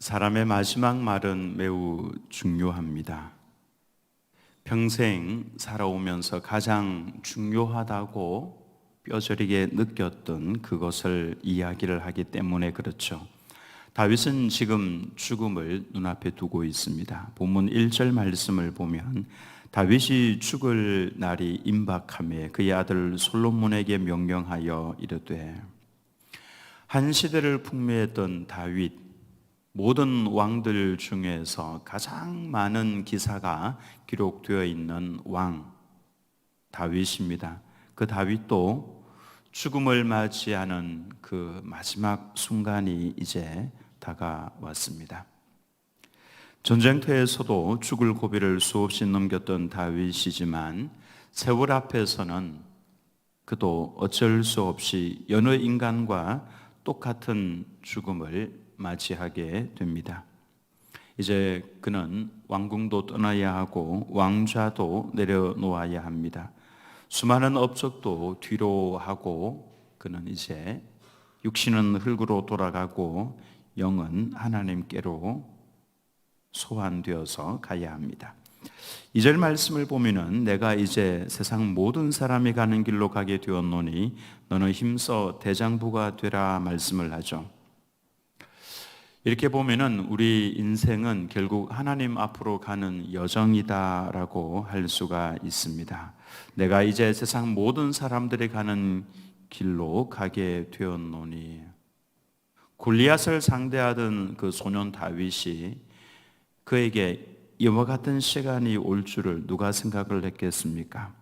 사람의 마지막 말은 매우 중요합니다. 평생 살아오면서 가장 중요하다고 뼈저리게 느꼈던 그것을 이야기를 하기 때문에 그렇죠. 다윗은 지금 죽음을 눈앞에 두고 있습니다. 본문 1절 말씀을 보면 다윗이 죽을 날이 임박하매 그의 아들 솔로몬에게 명령하여 이르되, 한 시대를 풍미했던 다윗, 모든 왕들 중에서 가장 많은 기사가 기록되어 있는 왕 다윗입니다. 그 다윗도 죽음을 맞이하는 그 마지막 순간이 이제 다가왔습니다. 전쟁터에서도 죽을 고비를 수없이 넘겼던 다윗이지만 세월 앞에서는 그도 어쩔 수 없이 여느 인간과 똑같은 죽음을 맞이하게 됩니다. 이제 그는 왕궁도 떠나야 하고 왕좌도 내려놓아야 합니다. 수많은 업적도 뒤로 하고 그는 이제 육신은 흙으로 돌아가고 영은 하나님께로 소환되어서 가야 합니다. 2절 말씀을 보면은 내가 이제 세상 모든 사람이 가는 길로 가게 되었노니 너는 힘써 대장부가 되라 말씀을 하죠. 이렇게 보면은 우리 인생은 결국 하나님 앞으로 가는 여정이다라고 할 수가 있습니다. 내가 이제 세상 모든 사람들이 가는 길로 가게 되었노니, 골리앗을 상대하던 그 소년 다윗이 그에게 이와 같은 시간이 올 줄을 누가 생각을 했겠습니까?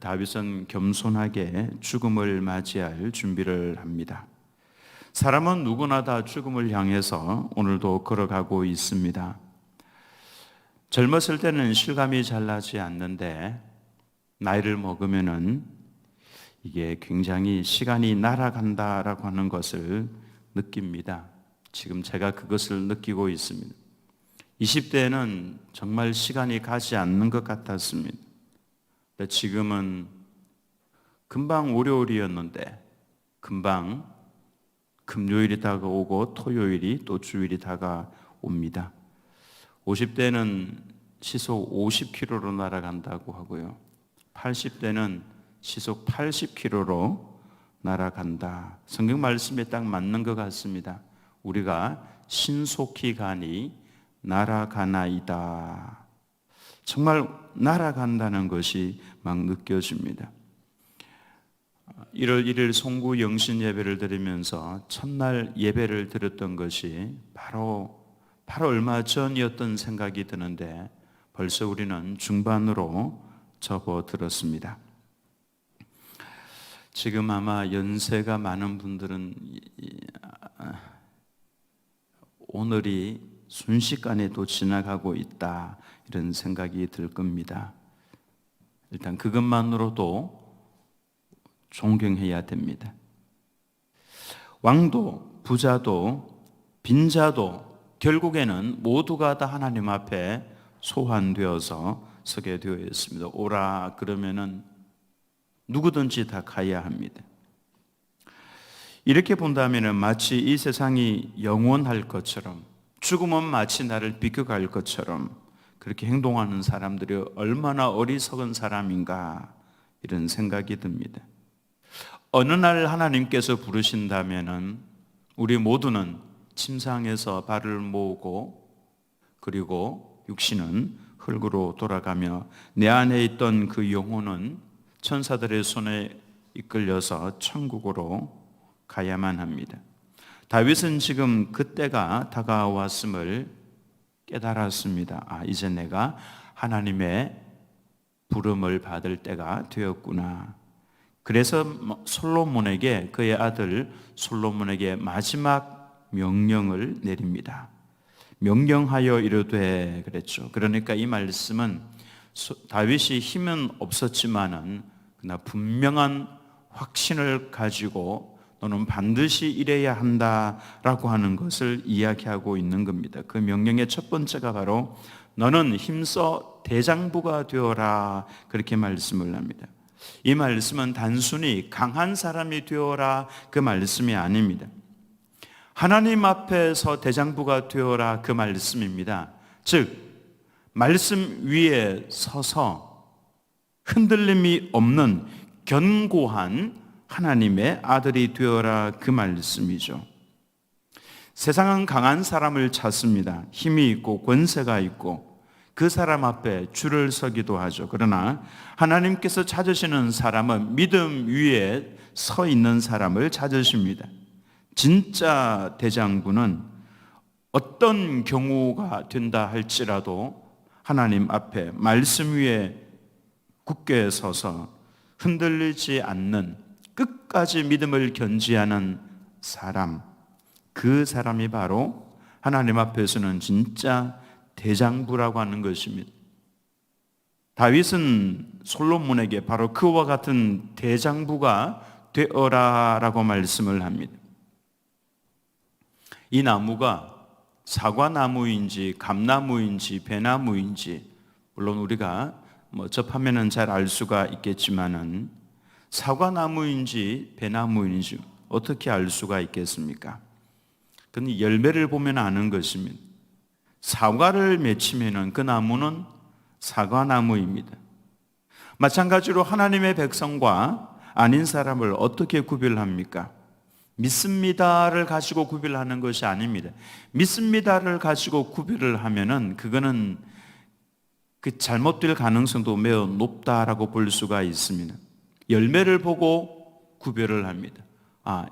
다윗은 겸손하게 죽음을 맞이할 준비를 합니다. 사람은 누구나 다 죽음을 향해서 오늘도 걸어가고 있습니다. 젊었을 때는 실감이 잘 나지 않는데 나이를 먹으면은 이게 굉장히 시간이 날아간다라고 하는 것을 느낍니다. 지금 제가 그것을 느끼고 있습니다. 20대에는 정말 시간이 가지 않는 것 같았습니다. 근데 지금은 금방 월요일이었는데 금방 금요일이 다가오고 토요일이 또 주일이 다가옵니다. 50대는 시속 50km로 날아간다고 하고요. 80대는 시속 80km로 날아간다. 성경 말씀에 딱 맞는 것 같습니다. 우리가 신속히 가니 날아가나이다. 정말 날아간다는 것이 막 느껴집니다. 1월 1일 송구 영신 예배를 드리면서 첫날 예배를 드렸던 것이 바로 얼마 전이었던 생각이 드는데 벌써 우리는 중반으로 접어들었습니다. 지금 아마 연세가 많은 분들은 오늘이 순식간에도 지나가고 있다 이런 생각이 들 겁니다. 일단 그것만으로도 존경해야 됩니다. 왕도 부자도 빈자도 결국에는 모두가 다 하나님 앞에 소환되어서 서게 되어 있습니다. 오라 그러면은 누구든지 다 가야 합니다. 이렇게 본다면은 마치 이 세상이 영원할 것처럼, 죽음은 마치 나를 비켜갈 것처럼 그렇게 행동하는 사람들이 얼마나 어리석은 사람인가 이런 생각이 듭니다. 어느 날 하나님께서 부르신다면은 우리 모두는 침상에서 발을 모으고 그리고 육신은 흙으로 돌아가며 내 안에 있던 그 영혼은 천사들의 손에 이끌려서 천국으로 가야만 합니다. 다윗은 지금 그때가 다가왔음을 깨달았습니다. 이제 내가 하나님의 부름을 받을 때가 되었구나. 그래서 솔로몬에게, 그의 아들 솔로몬에게 마지막 명령을 내립니다. 명령하여 이르되 그랬죠. 그러니까 이 말씀은 다윗이 힘은 없었지만은 그러나 분명한 확신을 가지고 너는 반드시 이래야 한다라고 하는 것을 이야기하고 있는 겁니다. 그 명령의 첫 번째가 바로 너는 힘써 대장부가 되어라 그렇게 말씀을 합니다. 이 말씀은 단순히 강한 사람이 되어라 그 말씀이 아닙니다. 하나님 앞에서 대장부가 되어라, 그 말씀입니다. 즉 말씀 위에 서서 흔들림이 없는 견고한 하나님의 아들이 되어라, 그 말씀이죠. 세상은 강한 사람을 찾습니다. 힘이 있고 권세가 있고 그 사람 앞에 줄을 서기도 하죠. 그러나 하나님께서 찾으시는 사람은 믿음 위에 서 있는 사람을 찾으십니다. 진짜 대장부는 어떤 경우가 된다 할지라도 하나님 앞에 말씀 위에 굳게 서서 흔들리지 않는 끝까지 믿음을 견지하는 사람, 그 사람이 바로 하나님 앞에서는 진짜 대장부라고 하는 것입니다. 다윗은 솔로몬에게 바로 그와 같은 대장부가 되어라라고 말씀을 합니다. 이 나무가 사과나무인지 감나무인지 배나무인지 물론 우리가 접하면은 잘 알 수가 있겠지만은 사과나무인지 배나무인지 어떻게 알 수가 있겠습니까? 그건 열매를 보면 아는 것입니다. 사과를 맺히면은 그 나무는 사과나무입니다. 마찬가지로 하나님의 백성과 아닌 사람을 어떻게 구별합니까? 믿습니다를 가지고 구별하는 것이 아닙니다. 믿습니다를 가지고 구별을 하면은 그거는 그 잘못될 가능성도 매우 높다라고 볼 수가 있습니다. 열매를 보고 구별을 합니다.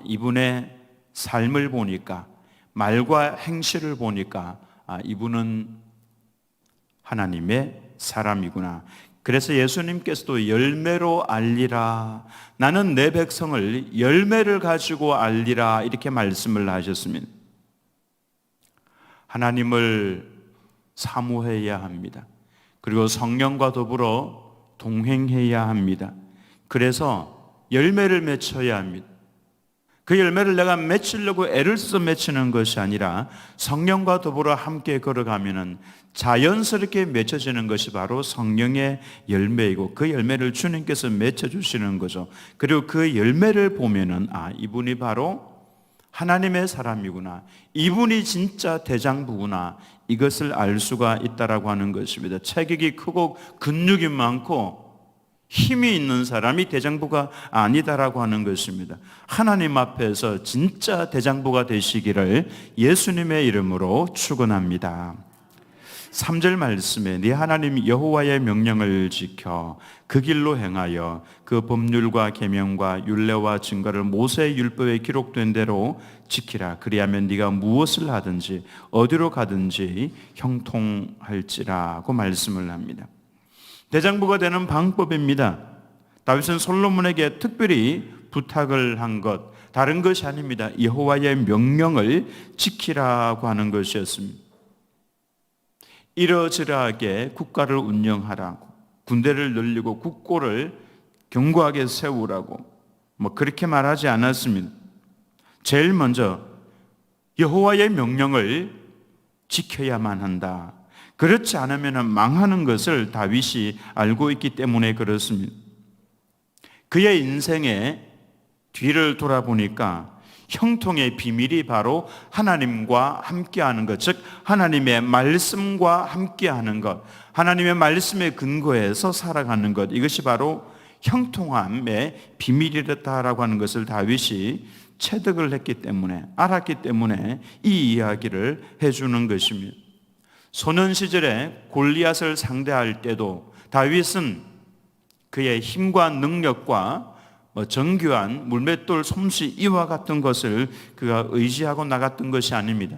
이분의 삶을 보니까, 말과 행실을 보니까 이분은 하나님의 사람이구나. 그래서 예수님께서도 열매로 알리라, 나는 내 백성을 열매를 가지고 알리라, 이렇게 말씀을 하셨습니다. 하나님을 사모해야 합니다. 그리고 성령과 더불어 동행해야 합니다. 그래서 열매를 맺혀야 합니다. 그 열매를 내가 맺히려고 애를 써서 맺히는 것이 아니라 성령과 더불어 함께 걸어가면은 자연스럽게 맺혀지는 것이 바로 성령의 열매이고, 그 열매를 주님께서 맺혀주시는 거죠. 그리고 그 열매를 보면은 이분이 바로 하나님의 사람이구나, 이분이 진짜 대장부구나, 이것을 알 수가 있다라고 하는 것입니다. 체격이 크고 근육이 많고 힘이 있는 사람이 대장부가 아니다라고 하는 것입니다. 하나님 앞에서 진짜 대장부가 되시기를 예수님의 이름으로 축원합니다. 3절 말씀에 네 하나님 여호와의 명령을 지켜 그 길로 행하여 그 법률과 계명과 율례와 증거를 모세의 율법에 기록된 대로 지키라. 그리하면 네가 무엇을 하든지 어디로 가든지 형통할지라고 말씀을 합니다. 대장부가 되는 방법입니다. 다윗은 솔로몬에게 특별히 부탁을 한 것, 다른 것이 아닙니다. 여호와의 명령을 지키라고 하는 것이었습니다. 이러저러하게 국가를 운영하라, 군대를 늘리고 국고를 견고하게 세우라고 그렇게 말하지 않았습니다. 제일 먼저 여호와의 명령을 지켜야만 한다. 그렇지 않으면 망하는 것을 다윗이 알고 있기 때문에 그렇습니다. 그의 인생의 뒤를 돌아보니까 형통의 비밀이 바로 하나님과 함께하는 것, 즉 하나님의 말씀과 함께하는 것, 하나님의 말씀에 근거해서 살아가는 것, 이것이 바로 형통함의 비밀이었다라고 하는 것을 다윗이 체득을 했기 때문에, 알았기 때문에 이 이야기를 해주는 것입니다. 소년 시절에 골리앗을 상대할 때도 다윗은 그의 힘과 능력과 정교한 물맷돌 솜씨 이와 같은 것을 그가 의지하고 나갔던 것이 아닙니다.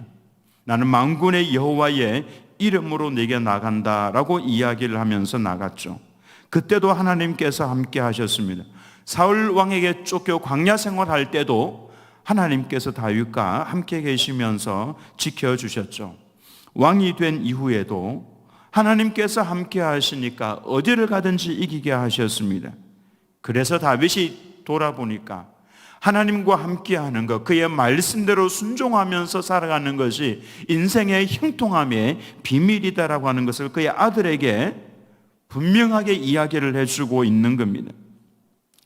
나는 만군의 여호와의 이름으로 내게 나간다라고 이야기를 하면서 나갔죠. 그때도 하나님께서 함께 하셨습니다. 사울 왕에게 쫓겨 광야 생활할 때도 하나님께서 다윗과 함께 계시면서 지켜주셨죠. 왕이 된 이후에도 하나님께서 함께 하시니까 어디를 가든지 이기게 하셨습니다. 그래서 다윗이 돌아보니까 하나님과 함께하는 것, 그의 말씀대로 순종하면서 살아가는 것이 인생의 형통함의 비밀이다라고 하는 것을 그의 아들에게 분명하게 이야기를 해주고 있는 겁니다.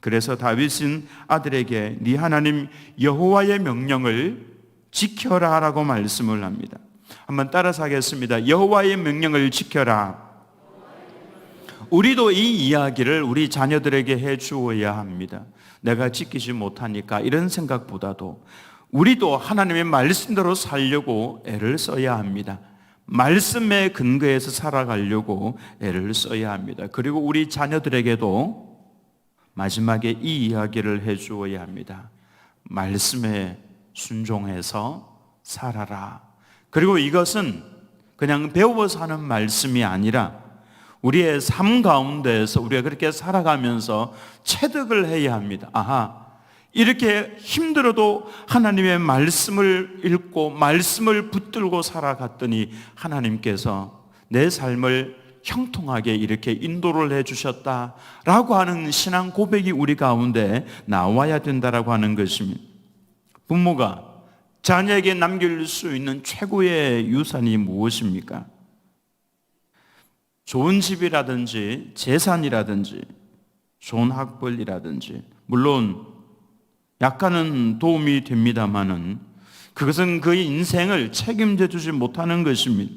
그래서 다윗은 아들에게 네 하나님 여호와의 명령을 지켜라라고 말씀을 합니다. 한번 따라서 하겠습니다. 여호와의 명령을 지켜라. 우리도 이 이야기를 우리 자녀들에게 해 주어야 합니다. 내가 지키지 못하니까 이런 생각보다도 우리도 하나님의 말씀대로 살려고 애를 써야 합니다. 말씀에 근거해서 살아가려고 애를 써야 합니다. 그리고 우리 자녀들에게도 마지막에 이 이야기를 해 주어야 합니다. 말씀에 순종해서 살아라. 그리고 이것은 그냥 배워서 하는 말씀이 아니라 우리의 삶 가운데에서 우리가 그렇게 살아가면서 체득을 해야 합니다. 아하, 이렇게 힘들어도 하나님의 말씀을 읽고 말씀을 붙들고 살아갔더니 하나님께서 내 삶을 형통하게 이렇게 인도를 해주셨다라고 하는 신앙 고백이 우리 가운데 나와야 된다라고 하는 것입니다. 부모가 자녀에게 남길 수 있는 최고의 유산이 무엇입니까? 좋은 집이라든지 재산이라든지 좋은 학벌이라든지 물론 약간은 도움이 됩니다마는 그것은 그의 인생을 책임져 주지 못하는 것입니다.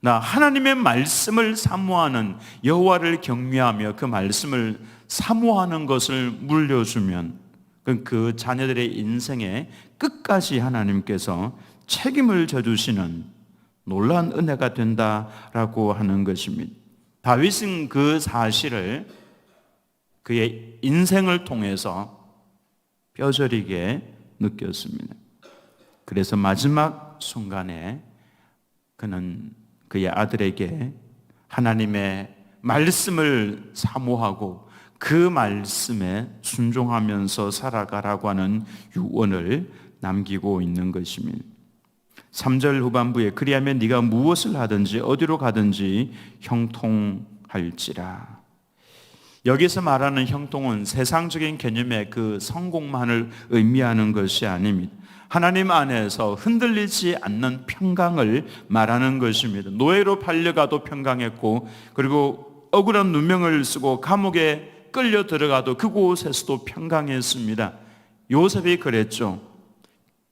나 하나님의 말씀을 사모하는 여호와를 경외하며 그 말씀을 사모하는 것을 물려주면 그 자녀들의 인생에 끝까지 하나님께서 책임을 져주시는 놀라운 은혜가 된다라고 하는 것입니다. 다윗은 그 사실을 그의 인생을 통해서 뼈저리게 느꼈습니다. 그래서 마지막 순간에 그는 그의 아들에게 하나님의 말씀을 사모하고 그 말씀에 순종하면서 살아가라고 하는 유언을 남기고 있는 것입니다. 3절 후반부에 그리하면 네가 무엇을 하든지 어디로 가든지 형통할지라. 여기서 말하는 형통은 세상적인 개념의 그 성공만을 의미하는 것이 아닙니다. 하나님 안에서 흔들리지 않는 평강을 말하는 것입니다. 노예로 팔려가도 평강했고 그리고 억울한 누명을 쓰고 감옥에 끌려 들어가도 그곳에서도 평강했습니다. 요셉이 그랬죠.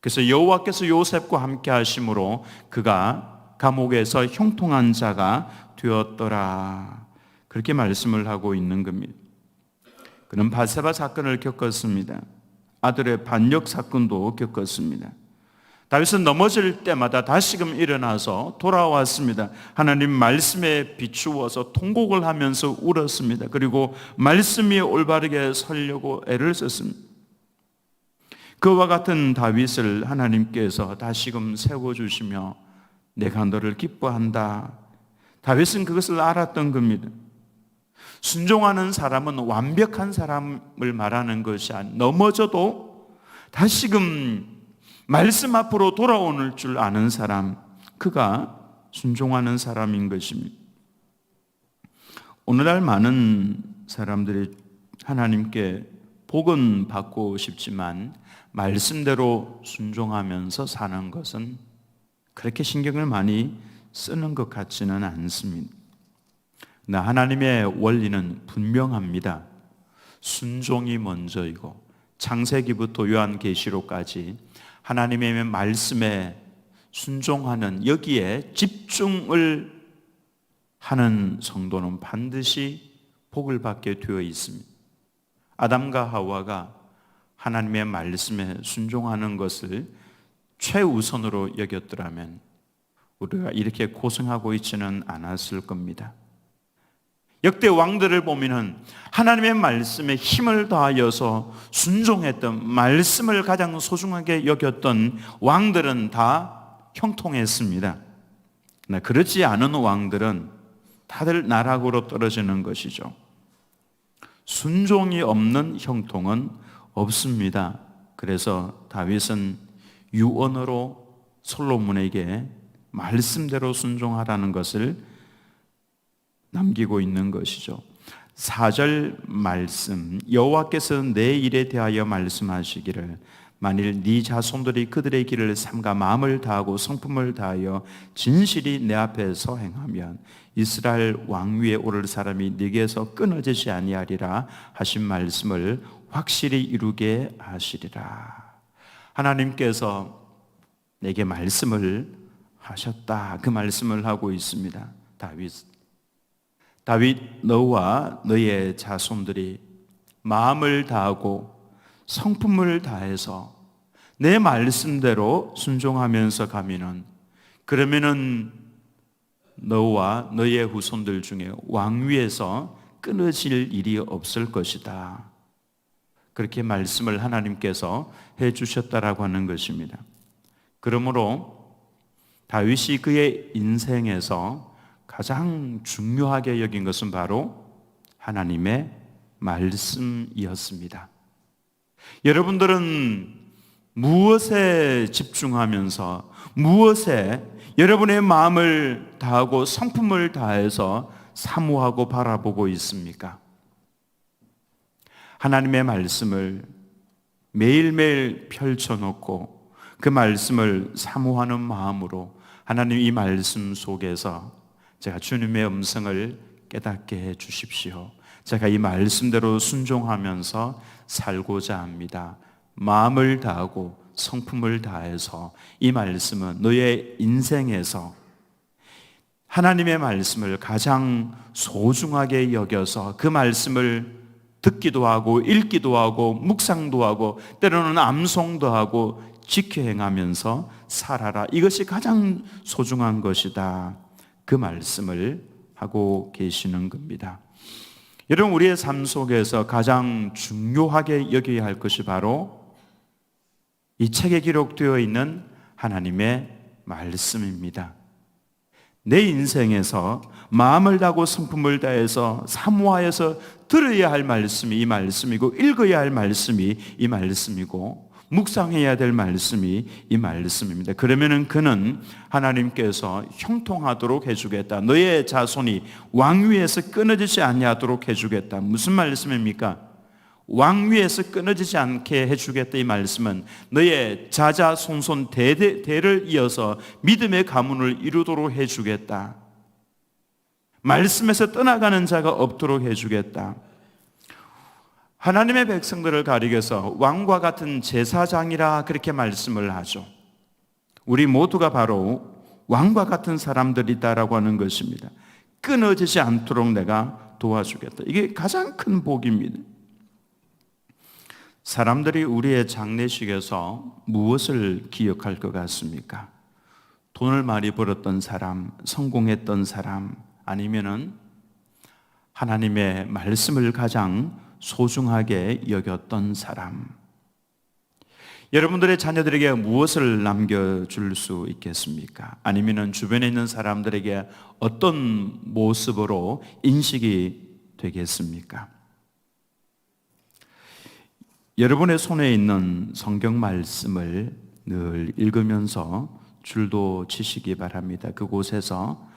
그래서 여호와께서 요셉과 함께 하심으로 그가 감옥에서 형통한 자가 되었더라. 그렇게 말씀을 하고 있는 겁니다. 그는 바세바 사건을 겪었습니다. 아들의 반역 사건도 겪었습니다. 다윗은 넘어질 때마다 다시금 일어나서 돌아왔습니다. 하나님 말씀에 비추어서 통곡을 하면서 울었습니다. 그리고 말씀이 올바르게 서려고 애를 썼습니다. 그와 같은 다윗을 하나님께서 다시금 세워주시며 내가 너를 기뻐한다. 다윗은 그것을 알았던 겁니다. 순종하는 사람은 완벽한 사람을 말하는 것이 아니라 넘어져도 다시금 말씀 앞으로 돌아오는 줄 아는 사람, 그가 순종하는 사람인 것입니다. 오늘날 많은 사람들이 하나님께 복은 받고 싶지만 말씀대로 순종하면서 사는 것은 그렇게 신경을 많이 쓰는 것 같지는 않습니다. 하나님의 원리는 분명합니다. 순종이 먼저이고 창세기부터 요한계시록까지 하나님의 말씀에 순종하는 여기에 집중을 하는 성도는 반드시 복을 받게 되어 있습니다. 아담과 하와가 하나님의 말씀에 순종하는 것을 최우선으로 여겼더라면 우리가 이렇게 고생하고 있지는 않았을 겁니다. 역대 왕들을 보면은 하나님의 말씀에 힘을 다하여서 순종했던 말씀을 가장 소중하게 여겼던 왕들은 다 형통했습니다. 그렇지 않은 왕들은 다들 나락으로 떨어지는 것이죠. 순종이 없는 형통은 없습니다. 그래서 다윗은 유언으로 솔로몬에게 말씀대로 순종하라는 것을 남기고 있는 것이죠. 4절 말씀, 여호와께서 내 일에 대하여 말씀하시기를 만일 네 자손들이 그들의 길을 삼가 마음을 다하고 성품을 다하여 진실이 내 앞에서 행하면 이스라엘 왕위에 오를 사람이 네게서 끊어지지 아니하리라 하신 말씀을 확실히 이루게 하시리라. 하나님께서 내게 말씀을 하셨다. 그 말씀을 하고 있습니다. 다윗 너와 너의 자손들이 마음을 다하고 성품을 다해서 내 말씀대로 순종하면서 가면은, 그러면은 너와 너의 후손들 중에 왕위에서 끊어질 일이 없을 것이다. 그렇게 말씀을 하나님께서 해주셨다라고 하는 것입니다. 그러므로 다윗이 그의 인생에서 가장 중요하게 여긴 것은 바로 하나님의 말씀이었습니다. 여러분들은 무엇에 집중하면서, 무엇에 여러분의 마음을 다하고 성품을 다해서 사모하고 바라보고 있습니까? 하나님의 말씀을 매일매일 펼쳐놓고 그 말씀을 사모하는 마음으로, 하나님 이 말씀 속에서 제가 주님의 음성을 깨닫게 해 주십시오. 제가 이 말씀대로 순종하면서 살고자 합니다. 마음을 다하고 성품을 다해서 이 말씀은 너의 인생에서 하나님의 말씀을 가장 소중하게 여겨서 그 말씀을 듣기도 하고 읽기도 하고 묵상도 하고 때로는 암송도 하고 지켜 행하면서 살아라. 이것이 가장 소중한 것이다. 그 말씀을 하고 계시는 겁니다. 여러분, 우리의 삶 속에서 가장 중요하게 여겨야 할 것이 바로 이 책에 기록되어 있는 하나님의 말씀입니다. 내 인생에서 마음을 다하고 성품을 다해서 사모하여서 들어야 할 말씀이 이 말씀이고, 읽어야 할 말씀이 이 말씀이고, 묵상해야 될 말씀이 이 말씀입니다. 그러면은 그는 하나님께서 형통하도록 해주겠다. 너의 자손이 왕위에서 끊어지지 아니하도록 해주겠다. 무슨 말씀입니까? 왕위에서 끊어지지 않게 해주겠다. 이 말씀은 너의 자자손손 대를 이어서 믿음의 가문을 이루도록 해주겠다. 말씀에서 떠나가는 자가 없도록 해주겠다. 하나님의 백성들을 가리켜서 왕과 같은 제사장이라 그렇게 말씀을 하죠. 우리 모두가 바로 왕과 같은 사람들이다라고 하는 것입니다. 끊어지지 않도록 내가 도와주겠다. 이게 가장 큰 복입니다. 사람들이 우리의 장례식에서 무엇을 기억할 것 같습니까? 돈을 많이 벌었던 사람, 성공했던 사람, 아니면은 하나님의 말씀을 가장 소중하게 여겼던 사람. 여러분들의 자녀들에게 무엇을 남겨줄 수 있겠습니까? 아니면은 주변에 있는 사람들에게 어떤 모습으로 인식이 되겠습니까? 여러분의 손에 있는 성경 말씀을 늘 읽으면서 줄도 치시기 바랍니다. 그곳에서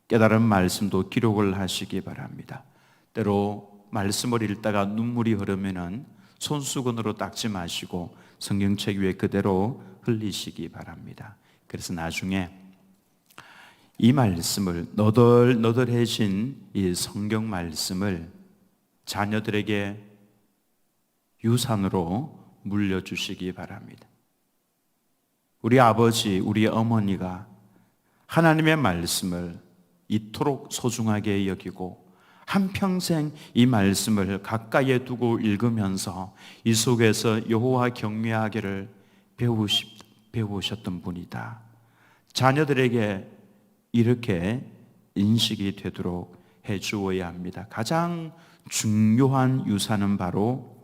깨달은 말씀도 기록을 하시기 바랍니다. 때로 말씀을 읽다가 눈물이 흐르면은 손수건으로 닦지 마시고 성경책 위에 그대로 흘리시기 바랍니다. 그래서 나중에 이 말씀을, 너덜너덜해진 이 성경 말씀을 자녀들에게 유산으로 물려주시기 바랍니다. 우리 아버지, 우리 어머니가 하나님의 말씀을 이토록 소중하게 여기고 한평생 이 말씀을 가까이에 두고 읽으면서 이 속에서 여호와 경외하기를 배우셨던 분이다. 자녀들에게 이렇게 인식이 되도록 해주어야 합니다. 가장 중요한 유산은 바로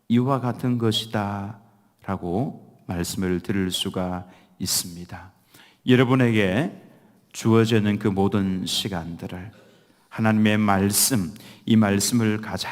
이와 같은 것이다 라고 말씀을 드릴 수가 있습니다. 여러분에게 주어지는 그 모든 시간들을 하나님의 말씀, 이 말씀을 가장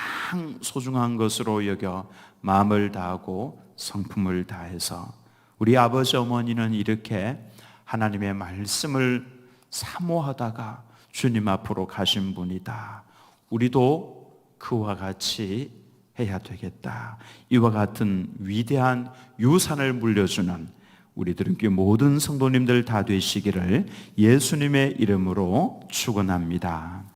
소중한 것으로 여겨 마음을 다하고 성품을 다해서, 우리 아버지 어머니는 이렇게 하나님의 말씀을 사모하다가 주님 앞으로 가신 분이다. 우리도 그와 같이 해야 되겠다. 이와 같은 위대한 유산을 물려주는 우리들은 그 모든 성도님들 다 되시기를 예수님의 이름으로 축원합니다.